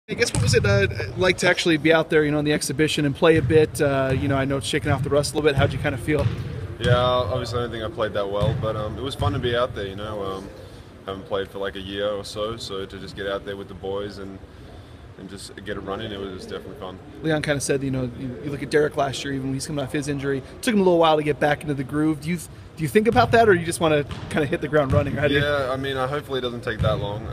I guess what was it like to actually be out there, in the exhibition and play a bit? I know it's shaking off the rust a little bit. How'd you kind of feel? Yeah, obviously I don't think I played that well, but it was fun to be out there. Haven't played for like a year or so to just get out there with the boys and just get it running, it was definitely fun. Leon kind of said, you look at Drmic last year, even when he's coming off his injury, it took him a little while to get back into the groove. Do you think about that, or you just want to kind of hit the ground running? Yeah, I mean, hopefully it doesn't take that long.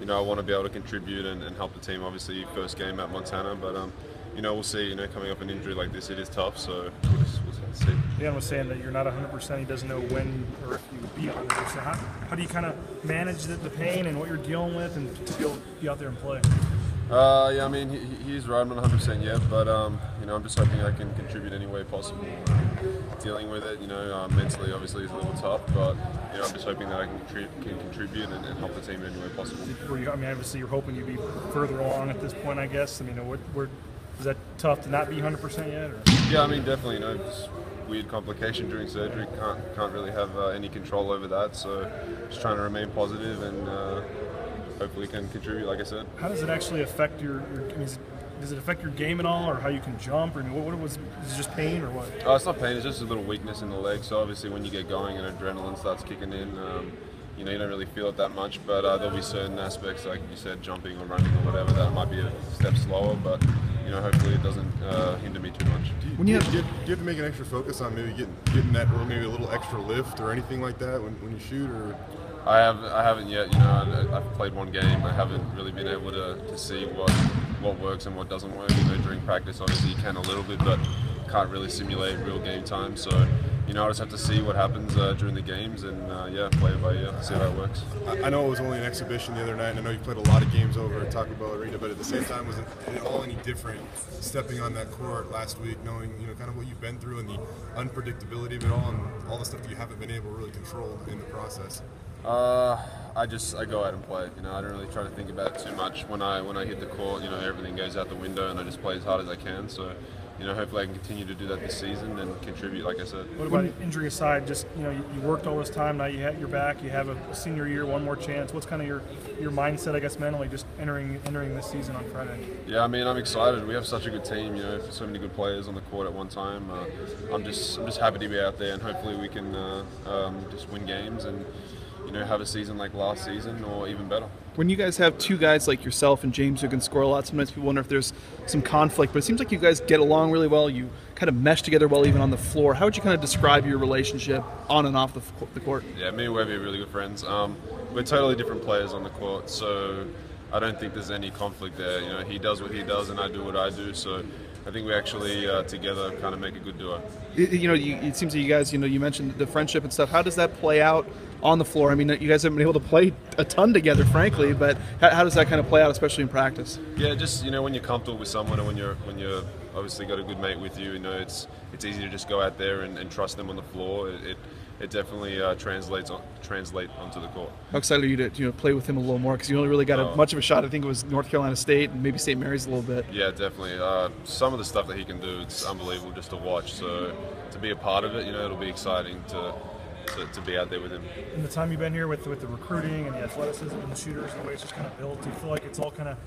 I want to be able to contribute and help the team. Obviously, first game at Montana, but we'll see. Coming off an injury like this, it is tough, so we'll see. Leon was saying that you're not 100%. He doesn't know when or if you would be 100%. So how do you kind of manage the pain and what you're dealing with, and to be able to be out there and play? Yeah, I mean, he's right. I'm not 100% yet, but I'm just hoping I can contribute any way possible. Dealing with it, mentally, obviously, is a little tough, but I'm just hoping that I can contribute and help the team in any way possible. Obviously, you're hoping you'd be further along at this point, I guess. Is that tough to not be 100% yet? Or? Yeah, I mean, definitely. Just weird complication during surgery. Can't really have any control over that. So, just trying to remain positive and hopefully can contribute, like I said. How does it actually affect your does it affect your game at all, or how you can jump, or is it just pain, or what? It's not pain, it's just a little weakness in the leg. So obviously when you get going and adrenaline starts kicking in, you don't really feel it that much, but there'll be certain aspects, like you said, jumping or running or whatever, that might be a step slower, but hopefully it doesn't hinder me too much. Do you have to make an extra focus on maybe getting that, or maybe a little extra lift or anything like that when you shoot, or? I haven't yet. I've played one game. I haven't really been able to see what works and what doesn't work. During practice, obviously you can a little bit, but can't really simulate real game time. So, I just have to see what happens during the games and play it by ear, see how it works. I know it was only an exhibition the other night, and I know you played a lot of games over at Taco Bell Arena, but at the same time, was it all any different stepping on that court last week, knowing kind of what you've been through and the unpredictability of it all, and all the stuff that you haven't been able to really control in the process? I go out and play. I don't really try to think about it too much. When I hit the court, everything goes out the window, and I just play as hard as I can. So, hopefully I can continue to do that this season and contribute, like I said. What about injury aside? Just you worked all this time. Now you're back. You have a senior year, one more chance. What's kind of your mindset, I guess, mentally, just entering this season on Friday? Yeah, I mean, I'm excited. We have such a good team. So many good players on the court at one time. I'm just happy to be out there, and hopefully we can just win games and have a season like last season or even better. When you guys have two guys like yourself and James who can score a lot, sometimes people wonder if there's some conflict, but it seems like you guys get along really well. You kind of mesh together well even on the floor. How would you kind of describe your relationship on and off the court? Yeah, me and Webby are really good friends. We're totally different players on the court, so I don't think there's any conflict there. He does what he does and I do what I do, so I think we actually together kind of make a good duo. It seems that you guys, you mentioned the friendship and stuff. How does that play out on the floor? I mean, you guys haven't been able to play a ton together, frankly, but how does that kind of play out, especially in practice? Yeah, just when you're comfortable with someone, and when you're obviously got a good mate with you, it's easy to just go out there and trust them on the floor. It definitely translate onto the court. How excited are you to play with him a little more? Because you only really got much of a shot. I think it was North Carolina State and maybe St. Mary's a little bit. Yeah, definitely. Some of the stuff that he can do, it's unbelievable just to watch. So to be a part of it, it'll be exciting to be out there with him. In the time you've been here with the recruiting and the athleticism and the shooters, the way it's just kind of built, do you feel like it's all kind of,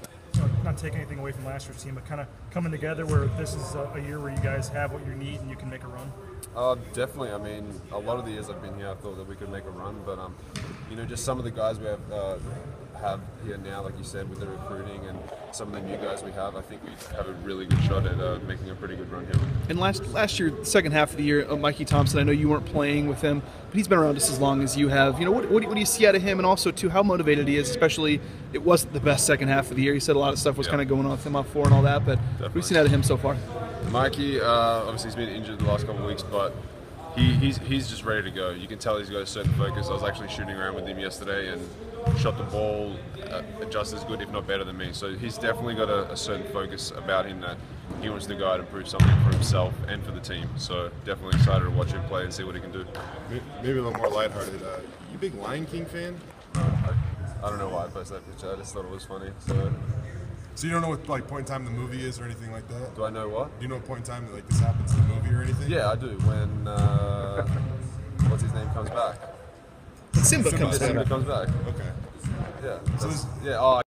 not taking anything away from last year's team, but kind of coming together where this is a year where you guys have what you need and you can make a run? Definitely. I mean, a lot of the years I've been here, I thought that we could make a run, but just some of the guys we have here now, like you said, with the recruiting and some of the new guys we have, I think we have a really good shot at making a pretty good run here. And last year, second half of the year, Mikey Thompson, I know you weren't playing with him, but he's been around just as long as you have. What do you see out of him, and also too how motivated he is? Especially, it wasn't the best second half of the year. He said a lot of stuff was kind of going on with him up four and all that, but what have you seen out of him so far? Mikey, obviously he's been injured the last couple of weeks, but he's just ready to go. You can tell he's got a certain focus. I was actually shooting around with him yesterday and shot the ball just as good, if not better than me. So he's definitely got a certain focus about him that he wants to go out and prove something for himself and for the team. So definitely excited to watch him play and see what he can do. Maybe a little more lighthearted. You a big Lion King fan? I don't know why I posted that picture. I just thought it was funny. So you don't know what point in time the movie is or anything like that? Do I know what? Do you know what point in time that this happens in the movie or anything? Yeah, I do. When what's his name comes back? Simba comes back. Simba comes back. Okay. Yeah. So yeah.